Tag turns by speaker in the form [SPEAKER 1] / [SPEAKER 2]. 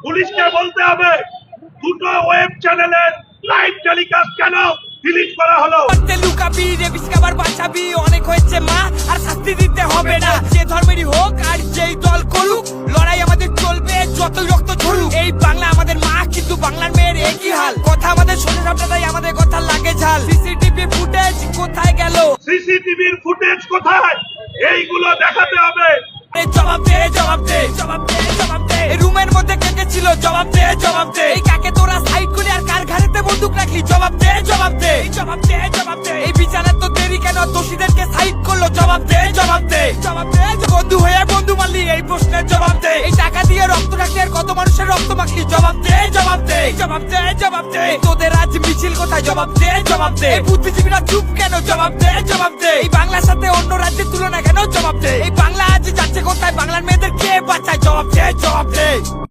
[SPEAKER 1] পুলিশকে বলতে হবে দুটো ওয়েব চ্যানেলের লাইভ টেলিকাস্ট কেন ডিলিট করা হলো।
[SPEAKER 2] লুকাবি রেবিস খাবার বাঁচাবি, অনেক হয়েছে মা আর শাস্তি দিতে হবে না। যে ধর্মেরই হোক আর যেই দল করুক, লড়াই আমাদের চলবে যতই রক্ত ঝরুক। এই বাংলা আমাদের মা, কিন্তু বাংলার মেয়ের একই হাল। কথা আমাদের শোনে সামনে, তাই আমাদের কথা লাগে ঝাল। সিসিটিভি ফুটেজ কোথায় গেল?
[SPEAKER 1] সিসিটিভির ফুটেজ কোথায়? এইগুলো দেখাতে হবে।
[SPEAKER 2] জবাব দে, জবাব দে, জবাব দে, জবাব দে। এই রুমের মধ্যে কে কে ছিল? জবাব দে, জবাব দে। এই কাকে তোরা সাইড করে আর কার ঘাড়েতে বন্দুক রাখলি? জবাব দে, জবাব দে, জবাব দে, জবাব দে। এই বিচারের তো দেরি কেন? দোষীদেরকে সাইড করলো? জবাব দে, জবাব দে, জবাব দে। বন্ধু হয়ে বন্ধু মারলি, এই প্রশ্নের জবাব দে। এই টাকা দিয়ে রক্ত রাখলি আর কত মানুষের রক্ত মাখলি? জবাব দে, জবাব দে, জবাব দে, জবাব দে। তোদের আজ মিছিল কোথায়? জবাব দে, জবাব দে। এই বুদ্ধিজীবীরা চুপ কেন? জবাব দে, জবাব দে। এই বাংলার সাথে অন্য রাজ্যের তুলনা কেন? জবাব দে। এই বাংলা আজ যাচ্ছে কোথায়? বাংলার মেয়েদের কে বাঁচায়? জবাব দে, জবাব দে।